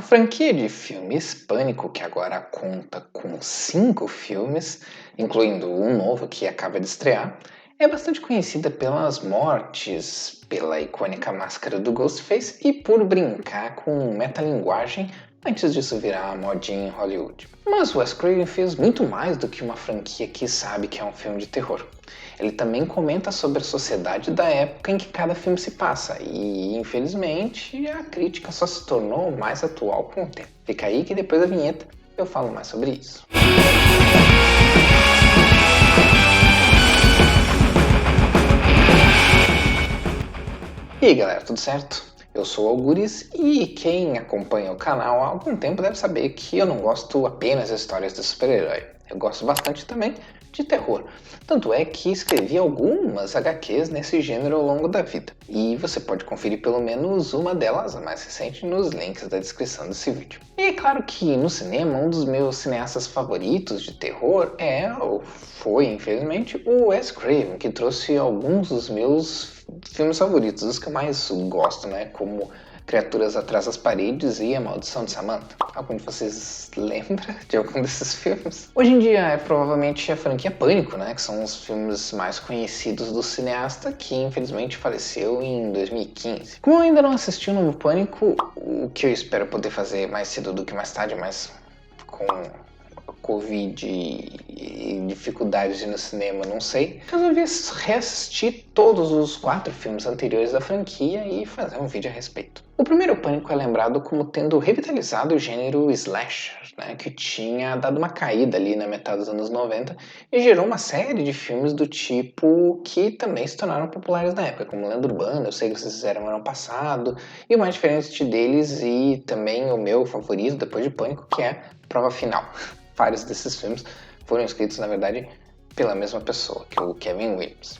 A franquia de filmes Pânico, que agora conta com 5 filmes, incluindo um novo que acaba de estrear, é bastante conhecida pelas mortes, pela icônica máscara do Ghostface e por brincar com metalinguagem antes disso virar modinha em Hollywood. Mas Wes Craven fez muito mais do que uma franquia que sabe que é um filme de terror. Ele também comenta sobre a sociedade da época em que cada filme se passa, e infelizmente a crítica só se tornou mais atual com o tempo. Fica aí que depois da vinheta eu falo mais sobre isso. E aí galera, tudo certo? Eu sou o Algures e quem acompanha o canal há algum tempo deve saber que eu não gosto apenas de histórias de super-herói. Eu gosto bastante também de terror. Tanto é que escrevi algumas HQs nesse gênero ao longo da vida. E você pode conferir pelo menos uma delas, a mais recente, nos links da descrição desse vídeo. E é claro que no cinema, um dos meus cineastas favoritos de terror ou foi, infelizmente, o Wes Craven, que trouxe alguns dos meus filmes favoritos, os que eu mais gosto, né? Como Criaturas Atrás das Paredes e A Maldição de Samantha. Algum de vocês lembra de algum desses filmes? Hoje em dia é provavelmente a franquia Pânico, né? Que são os filmes mais conhecidos do cineasta, que infelizmente faleceu em 2015. Como eu ainda não assisti o novo Pânico, o que eu espero poder fazer mais cedo do que mais tarde, mas com Covid e dificuldades de ir no cinema, não sei, resolvi reassistir todos os 4 filmes anteriores da franquia e fazer um vídeo a respeito. O primeiro Pânico é lembrado como tendo revitalizado o gênero slasher, né, que tinha dado uma caída ali na metade dos anos 90 e gerou uma série de filmes do tipo que também se tornaram populares na época, como Lenda Urbana, Eu Sei Que Vocês Fizeram Ano Passado, e o mais diferente deles e também o meu favorito depois de Pânico, que é Prova Final. Vários desses filmes foram escritos, na verdade, pela mesma pessoa, que é o Kevin Williams.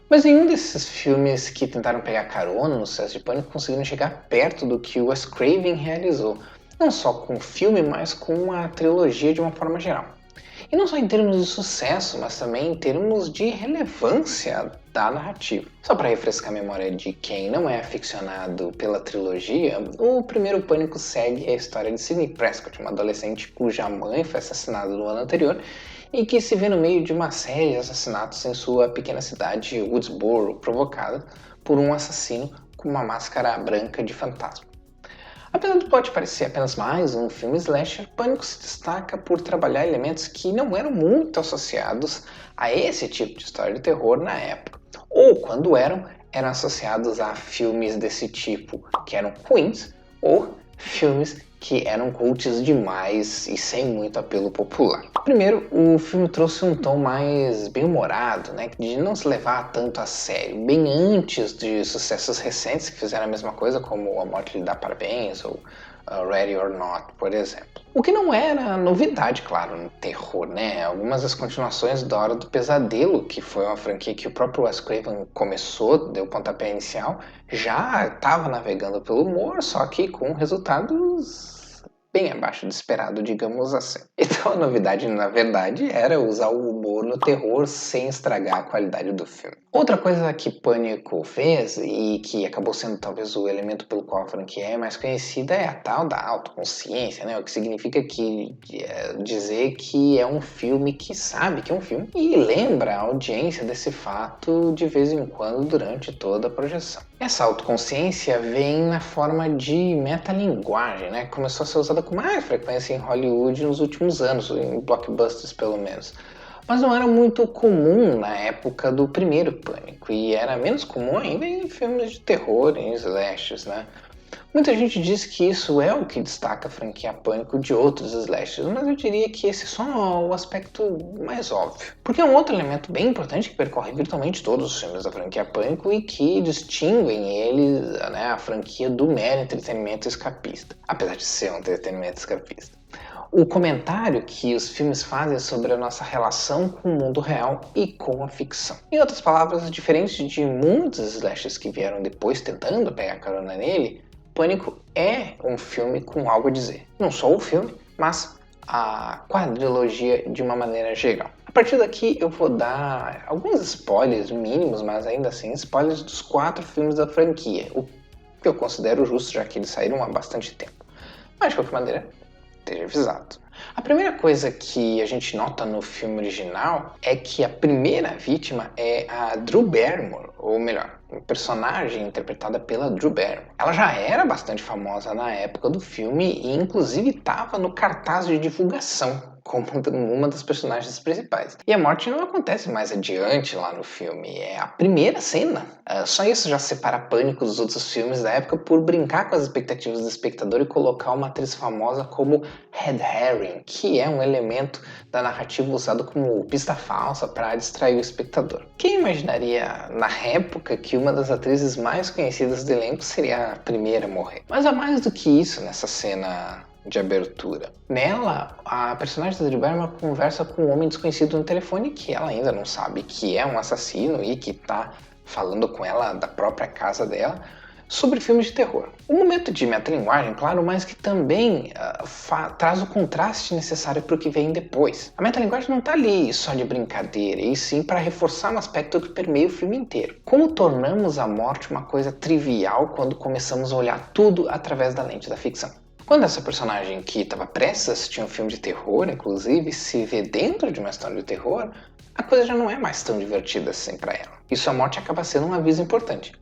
Mas nenhum desses filmes que tentaram pegar carona no sucesso de Pânico conseguiram chegar perto do que o Wes Craven realizou, não só com o filme, mas com a trilogia de uma forma geral. E não só em termos de sucesso, mas também em termos de relevância da narrativa. Só para refrescar a memória de quem não é aficionado pela trilogia, o primeiro Pânico segue a história de Sidney Prescott, uma adolescente cuja mãe foi assassinada no ano anterior e que se vê no meio de uma série de assassinatos em sua pequena cidade, Woodsboro, provocada por um assassino com uma máscara branca de fantasma. Apesar do plot parecer apenas mais um filme slasher, Pânico se destaca por trabalhar elementos que não eram muito associados a esse tipo de história de terror na época. Ou quando eram associados a filmes desse tipo que eram ruins, ou filmes que eram cults demais e sem muito apelo popular. Primeiro, o filme trouxe um tom mais bem-humorado, né, de não se levar tanto a sério, bem antes de sucessos recentes que fizeram a mesma coisa, como A Morte Lhe Dá Parabéns ou Ready or Not, por exemplo. O que não era novidade, claro, no terror, né? Algumas das continuações da Hora do Pesadelo, que foi uma franquia que o próprio Wes Craven começou, deu o pontapé inicial, já estava navegando pelo humor, só que com resultados bem abaixo do esperado, digamos assim. Então a novidade, na verdade, era usar o humor no terror sem estragar a qualidade do filme. Outra coisa que Pânico fez, e que acabou sendo talvez o elemento pelo qual a franquia é mais conhecida, é a tal da autoconsciência, né? O que significa dizer que é um filme que sabe que é um filme e lembra a audiência desse fato de vez em quando durante toda a projeção. Essa autoconsciência vem na forma de metalinguagem, né? Começou a ser usada com mais frequência em Hollywood nos últimos anos, em blockbusters pelo menos. Mas não era muito comum na época do primeiro Pânico, e era menos comum ainda em filmes de terror, em slashers, né? Muita gente diz que isso é o que destaca a franquia Pânico de outros slashers, mas eu diria que esse é só o aspecto mais óbvio. Porque é um outro elemento bem importante que percorre virtualmente todos os filmes da franquia Pânico e que distinguem eles, né, a franquia do mero entretenimento escapista, apesar de ser um entretenimento escapista. O comentário que os filmes fazem sobre a nossa relação com o mundo real e com a ficção. Em outras palavras, diferente de muitos slashers que vieram depois tentando pegar carona nele, Pânico é um filme com algo a dizer. Não só o filme, mas a quadrilogia de uma maneira geral. A partir daqui eu vou dar alguns spoilers mínimos, mas ainda assim spoilers dos 4 filmes da franquia, o que eu considero justo, já que eles saíram há bastante tempo. Mas, de qualquer maneira, esteja avisado. A primeira coisa que a gente nota no filme original é que a primeira vítima é a Drew Barrymore, ou melhor, uma personagem interpretada pela Drew Barrymore. Ela já era bastante famosa na época do filme e inclusive estava no cartaz de divulgação como uma das personagens principais. E a morte não acontece mais adiante lá no filme, é a primeira cena. Só isso já separa Pânico dos outros filmes da época por brincar com as expectativas do espectador e colocar uma atriz famosa como Red Herring, que é um elemento da narrativa usado como pista falsa para distrair o espectador. Quem imaginaria na época que uma das atrizes mais conhecidas do elenco seria a primeira a morrer? Mas há mais do que isso nessa cena de abertura. Nela, a personagem da Drew Barrymore conversa com um homem desconhecido no telefone que ela ainda não sabe que é um assassino e que está falando com ela da própria casa dela sobre filmes de terror. Um momento de metalinguagem, claro, mas que também traz o contraste necessário para o que vem depois. A metalinguagem não está ali só de brincadeira, e sim para reforçar um aspecto que permeia o filme inteiro. Como tornamos a morte uma coisa trivial quando começamos a olhar tudo através da lente da ficção. Quando essa personagem que estava prestes a assistir um filme de terror, inclusive, se vê dentro de uma história de terror, a coisa já não é mais tão divertida assim para ela. E sua morte acaba sendo um aviso importante.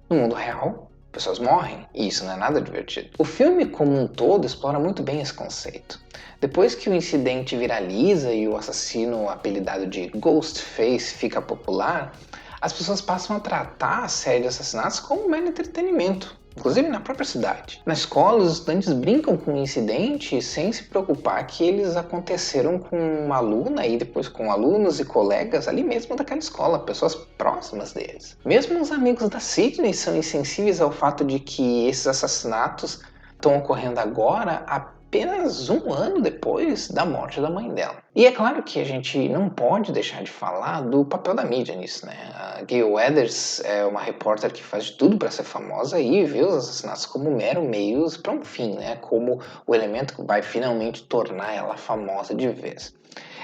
No mundo real, pessoas morrem e isso não é nada divertido. O filme como um todo explora muito bem esse conceito. Depois que o incidente viraliza e o assassino apelidado de Ghostface fica popular, as pessoas passam a tratar a série de assassinatos como um mero entretenimento, inclusive na própria cidade. Na escola, os estudantes brincam com o incidente sem se preocupar que eles aconteceram com uma aluna e depois com alunos e colegas ali mesmo daquela escola, pessoas próximas deles. Mesmo os amigos da Sidney são insensíveis ao fato de que esses assassinatos estão ocorrendo agora apenas um ano depois da morte da mãe dela. E é claro que a gente não pode deixar de falar do papel da mídia nisso, né? A Gail Weathers é uma repórter que faz de tudo para ser famosa e vê os assassinatos como mero meios para um fim, né? Como o elemento que vai finalmente tornar ela famosa de vez.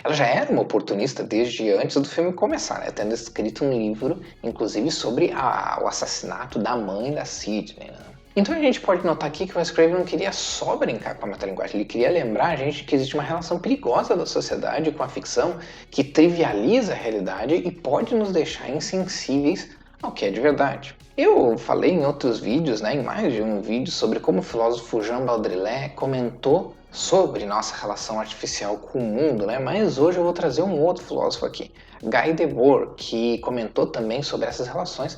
Ela já era uma oportunista desde antes do filme começar, né? Tendo escrito um livro, inclusive, sobre o assassinato da mãe da Sidney, né? Então a gente pode notar aqui que o Wes Craven não queria só brincar com a metalinguagem, ele queria lembrar a gente que existe uma relação perigosa da sociedade com a ficção que trivializa a realidade e pode nos deixar insensíveis ao que é de verdade. Eu falei em outros vídeos, né, em mais de um vídeo, sobre como o filósofo Jean Baudrillard comentou sobre nossa relação artificial com o mundo, né, mas hoje eu vou trazer um outro filósofo aqui, Guy Debord, que comentou também sobre essas relações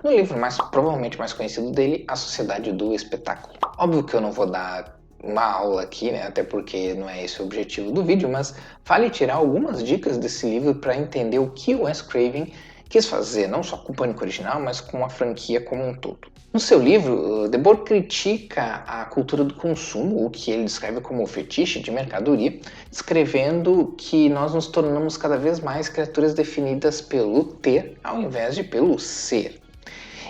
no livro provavelmente mais conhecido dele, A Sociedade do Espetáculo. Óbvio que eu não vou dar uma aula aqui, né, até porque não é esse o objetivo do vídeo, mas vale tirar algumas dicas desse livro para entender o que o Wes Craven quis fazer, não só com o Pânico original, mas com a franquia como um todo. No seu livro, Debord critica a cultura do consumo, o que ele descreve como fetiche de mercadoria, descrevendo que nós nos tornamos cada vez mais criaturas definidas pelo ter ao invés de pelo ser.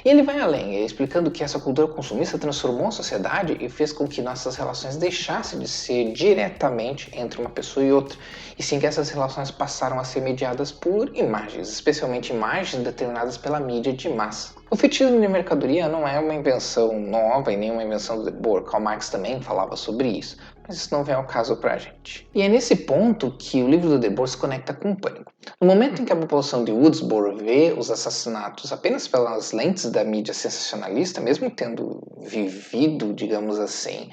E ele vai além, explicando que essa cultura consumista transformou a sociedade e fez com que nossas relações deixassem de ser diretamente entre uma pessoa e outra, e sim que essas relações passaram a ser mediadas por imagens, especialmente imagens determinadas pela mídia de massa. O fetichismo de mercadoria não é uma invenção nova e nem uma invenção do Debord. Karl Marx também falava sobre isso, mas isso não vem ao caso pra gente. E é nesse ponto que o livro do Debord se conecta com o Pânico. No momento em que a população de Woodsboro vê os assassinatos apenas pelas lentes da mídia sensacionalista, mesmo tendo vivido, digamos assim,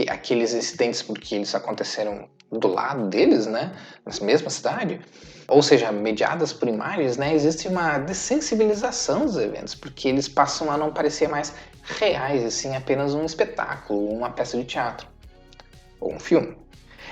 aqueles incidentes porque eles aconteceram do lado deles, né, na mesma cidade, ou seja, mediadas por imagens, né, existe uma dessensibilização dos eventos, porque eles passam a não parecer mais reais, e sim apenas um espetáculo, uma peça de teatro, ou um filme.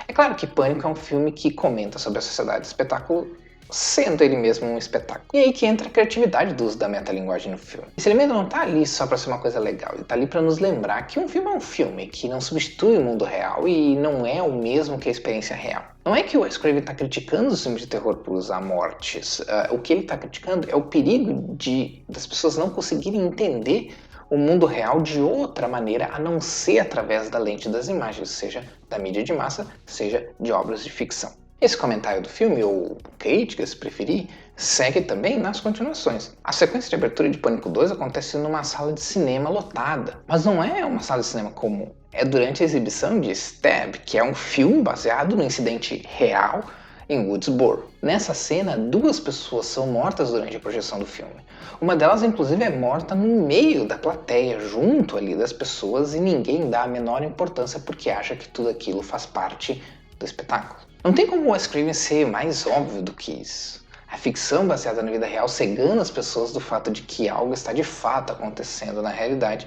É claro que Pânico é um filme que comenta sobre a sociedade do espetáculo, sendo ele mesmo um espetáculo. E aí que entra a criatividade do uso da metalinguagem no filme. Esse elemento não está ali só para ser uma coisa legal, ele está ali para nos lembrar que um filme é um filme, que não substitui o mundo real e não é o mesmo que a experiência real. Não é que o Wes Craven está criticando os filmes de terror por usar mortes, o que ele está criticando é o perigo das pessoas não conseguirem entender o mundo real de outra maneira a não ser através da lente das imagens, seja da mídia de massa, seja de obras de ficção. Esse comentário do filme, ou crítica, se preferir, segue também nas continuações. A sequência de abertura de Pânico 2 acontece numa sala de cinema lotada, mas não é uma sala de cinema comum. É durante a exibição de Stab, que é um filme baseado no incidente real em Woodsboro. Nessa cena, 2 pessoas são mortas durante a projeção do filme. Uma delas, inclusive, é morta no meio da plateia, junto ali das pessoas, e ninguém dá a menor importância porque acha que tudo aquilo faz parte do espetáculo. Não tem como o Wes Craven ser mais óbvio do que isso. A ficção baseada na vida real cegando as pessoas do fato de que algo está de fato acontecendo na realidade,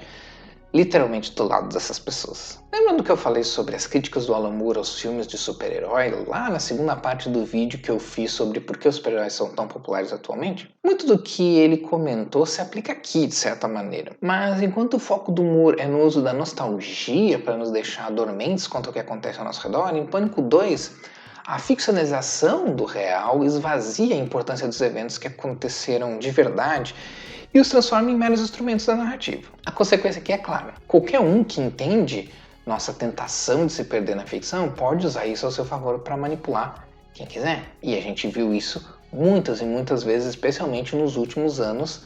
literalmente do lado dessas pessoas. Lembrando que eu falei sobre as críticas do Alan Moore aos filmes de super-herói lá na segunda parte do vídeo que eu fiz sobre por que os super-heróis são tão populares atualmente? Muito do que ele comentou se aplica aqui, de certa maneira. Mas enquanto o foco do Moore é no uso da nostalgia para nos deixar dormentes quanto ao que acontece ao nosso redor, em Pânico 2, a ficcionalização do real esvazia a importância dos eventos que aconteceram de verdade e os transforma em meros instrumentos da narrativa. A consequência aqui é clara. Qualquer um que entende nossa tentação de se perder na ficção pode usar isso ao seu favor para manipular quem quiser. E a gente viu isso muitas e muitas vezes, especialmente nos últimos anos,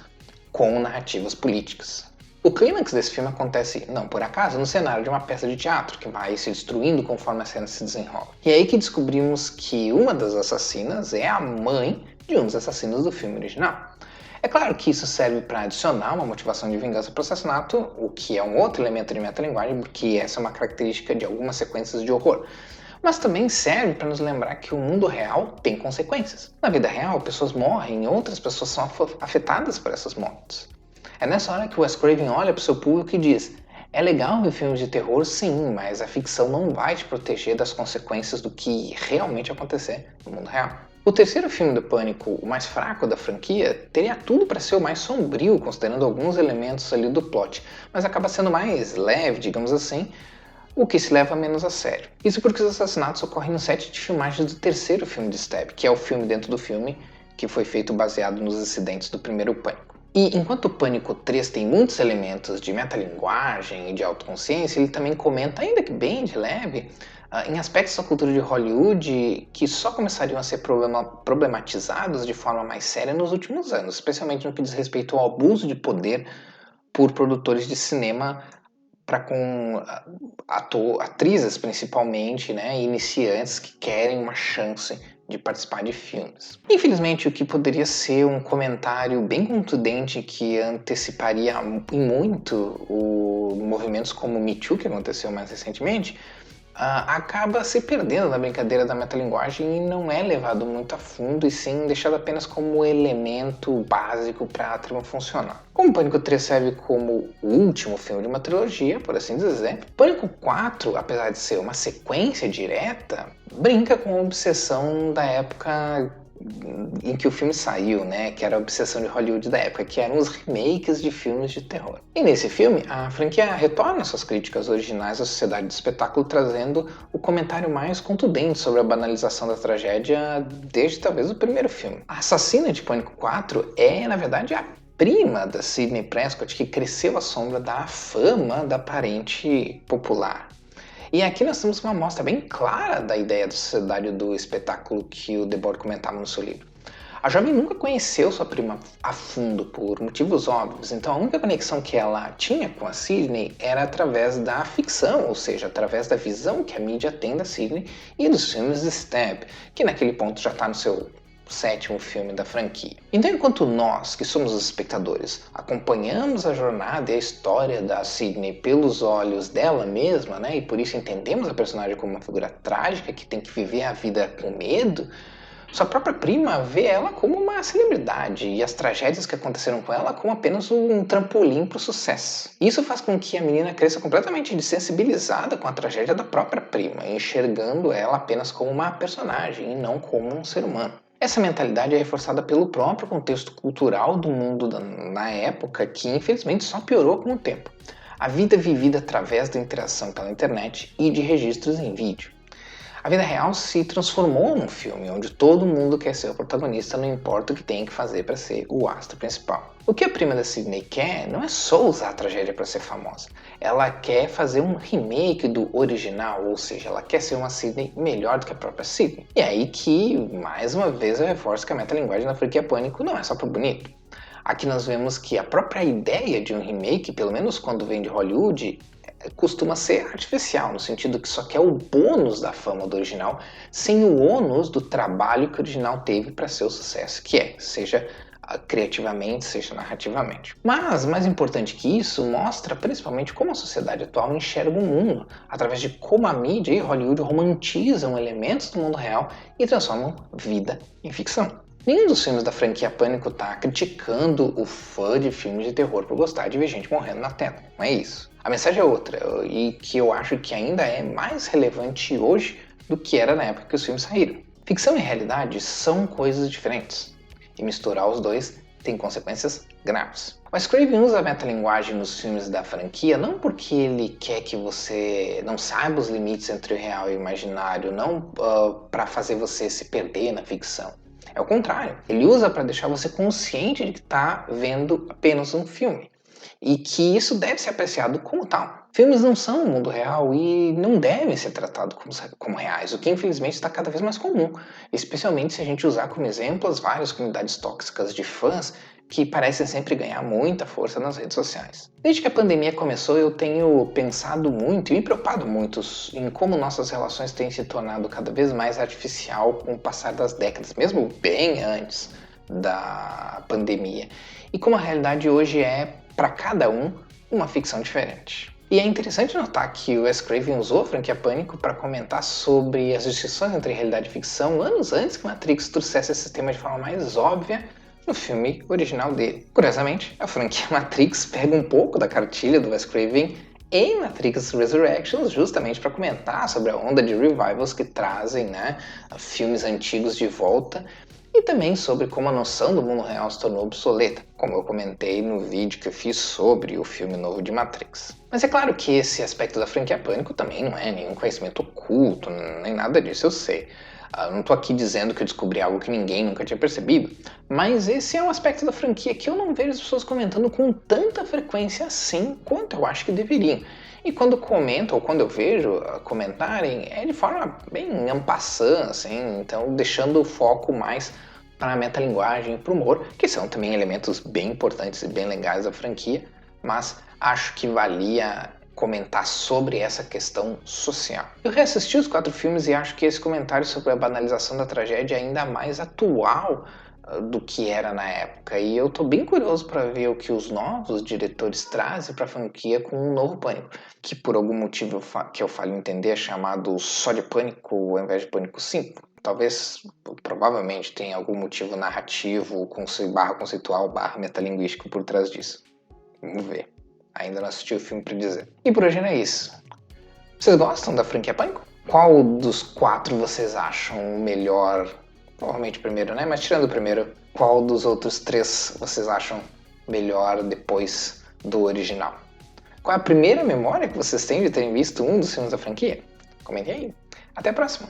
com narrativas políticas. O clímax desse filme acontece, não por acaso, no cenário de uma peça de teatro, que vai se destruindo conforme a cena se desenrola. E é aí que descobrimos que uma das assassinas é a mãe de um dos assassinos do filme original. É claro que isso serve para adicionar uma motivação de vingança para o assassinato, o que é um outro elemento de metalinguagem, porque essa é uma característica de algumas sequências de horror. Mas também serve para nos lembrar que o mundo real tem consequências. Na vida real, pessoas morrem e outras pessoas são afetadas por essas mortes. É nessa hora que o Wes Craven olha para o seu público e diz: é legal ver filmes de terror, sim, mas a ficção não vai te proteger das consequências do que realmente acontecer no mundo real. O terceiro filme do Pânico, o mais fraco da franquia, teria tudo para ser o mais sombrio, considerando alguns elementos ali do plot, mas acaba sendo mais leve, digamos assim, o que se leva menos a sério. Isso porque os assassinatos ocorrem no set de filmagens do terceiro filme de Stab, que é o filme dentro do filme que foi feito baseado nos incidentes do primeiro Pânico. E enquanto o Pânico 3 tem muitos elementos de metalinguagem e de autoconsciência, ele também comenta, ainda que bem de leve, em aspectos da cultura de Hollywood que só começariam a ser problematizados de forma mais séria nos últimos anos, especialmente no que diz respeito ao abuso de poder por produtores de cinema para com atrizes principalmente, né, iniciantes que querem uma chance de participar de filmes. Infelizmente, o que poderia ser um comentário bem contundente que anteciparia em muito movimentos como o Me Too, que aconteceu mais recentemente, acaba se perdendo na brincadeira da metalinguagem e não é levado muito a fundo, e sim deixado apenas como elemento básico para a trama funcionar. Como Pânico 3 serve como o último filme de uma trilogia, por assim dizer, Pânico 4, apesar de ser uma sequência direta, brinca com a obsessão da época em que o filme saiu, né, que era a obsessão de Hollywood da época, que eram os remakes de filmes de terror. E nesse filme, a franquia retorna suas críticas originais à sociedade do espetáculo, trazendo o comentário mais contundente sobre a banalização da tragédia desde talvez o primeiro filme. A assassina de Pânico 4 é, na verdade, a prima da Sidney Prescott, que cresceu à sombra da fama da parente popular. E aqui nós temos uma amostra bem clara da ideia da sociedade do espetáculo que o Debord comentava no seu livro. A jovem nunca conheceu sua prima a fundo por motivos óbvios, então a única conexão que ela tinha com a Sidney era através da ficção, ou seja, através da visão que a mídia tem da Sidney e dos filmes de Stab, que naquele ponto já está no seu sétimo filme da franquia. Então, enquanto nós, que somos os espectadores, acompanhamos a jornada e a história da Sidney pelos olhos dela mesma, né, e por isso entendemos a personagem como uma figura trágica que tem que viver a vida com medo, sua própria prima vê ela como uma celebridade e as tragédias que aconteceram com ela como apenas um trampolim para o sucesso. Isso faz com que a menina cresça completamente desensibilizada com a tragédia da própria prima, enxergando ela apenas como uma personagem e não como um ser humano. Essa mentalidade é reforçada pelo próprio contexto cultural do mundo na época, que infelizmente só piorou com o tempo. A vida vivida através da interação pela internet e de registros em vídeo. A vida real se transformou num filme onde todo mundo quer ser o protagonista, não importa o que tem que fazer para ser o astro principal. O que a prima da Sydney quer não é só usar a tragédia para ser famosa. Ela quer fazer um remake do original, ou seja, ela quer ser uma Sydney melhor do que a própria Sydney. E é aí que, mais uma vez, eu reforço que a metalinguagem da franquia Pânico não é só para bonito. Aqui nós vemos que a própria ideia de um remake, pelo menos quando vem de Hollywood, costuma ser artificial, no sentido que só quer o bônus da fama do original, sem o ônus do trabalho que o original teve para ser o sucesso que é, seja criativamente, seja narrativamente. Mas, mais importante que isso, mostra principalmente como a sociedade atual enxerga o mundo, através de como a mídia e Hollywood romantizam elementos do mundo real e transformam vida em ficção. Nenhum dos filmes da franquia Pânico tá criticando o fã de filmes de terror por gostar de ver gente morrendo na tela, não é isso. A mensagem é outra, e que eu acho que ainda é mais relevante hoje do que era na época que os filmes saíram. Ficção e realidade são coisas diferentes, e misturar os dois tem consequências graves. Mas Craven usa a metalinguagem nos filmes da franquia não porque ele quer que você não saiba os limites entre o real e o imaginário, não para fazer você se perder na ficção. É o contrário, ele usa para deixar você consciente de que está vendo apenas um filme. E que isso deve ser apreciado como tal. Filmes não são o mundo real e não devem ser tratados como reais, o que infelizmente está cada vez mais comum, especialmente se a gente usar como exemplo as várias comunidades tóxicas de fãs que parecem sempre ganhar muita força nas redes sociais. Desde que a pandemia começou, eu tenho pensado muito e me preocupado muito em como nossas relações têm se tornado cada vez mais artificial com o passar das décadas, mesmo bem antes da pandemia, e como a realidade hoje é, para cada um, uma ficção diferente. E é interessante notar que o Wes Craven usou a franquia Pânico para comentar sobre as distinções entre realidade e ficção anos antes que Matrix trouxesse esse tema de forma mais óbvia no filme original dele. Curiosamente, a franquia Matrix pega um pouco da cartilha do Wes Craven em Matrix Resurrections, justamente para comentar sobre a onda de revivals que trazem filmes antigos de volta, e também sobre como a noção do mundo real se tornou obsoleta, como eu comentei no vídeo que eu fiz sobre o filme novo de Matrix. Mas é claro que esse aspecto da franquia Pânico também não é nenhum conhecimento oculto, nem nada disso, eu sei. Não estou aqui dizendo que eu descobri algo que ninguém nunca tinha percebido, mas esse é um aspecto da franquia que eu não vejo as pessoas comentando com tanta frequência assim quanto eu acho que deveriam. E quando comento, ou quando eu vejo comentarem, é de forma bem en passant, assim, então deixando o foco mais para a metalinguagem e para o humor, que são também elementos bem importantes e bem legais da franquia, mas acho que valia comentar sobre essa questão social. Eu reassisti os 4 filmes e acho que esse comentário sobre a banalização da tragédia é ainda mais atual do que era na época, e eu tô bem curioso para ver o que os novos diretores trazem para a franquia com um novo Pânico, que por algum motivo que eu falho entender é chamado só de Pânico ao invés de Pânico 5. Talvez, provavelmente, tenha algum motivo narrativo, conceitual, metalinguístico por trás disso. Vamos ver. Ainda não assisti o filme para dizer. E por hoje era isso. Vocês gostam da franquia Pânico? Qual dos 4 vocês acham o melhor? Provavelmente o primeiro, né? Mas tirando o primeiro, qual dos outros 3 vocês acham melhor depois do original? Qual é a primeira memória que vocês têm de terem visto um dos filmes da franquia? Comentem aí. Até a próxima!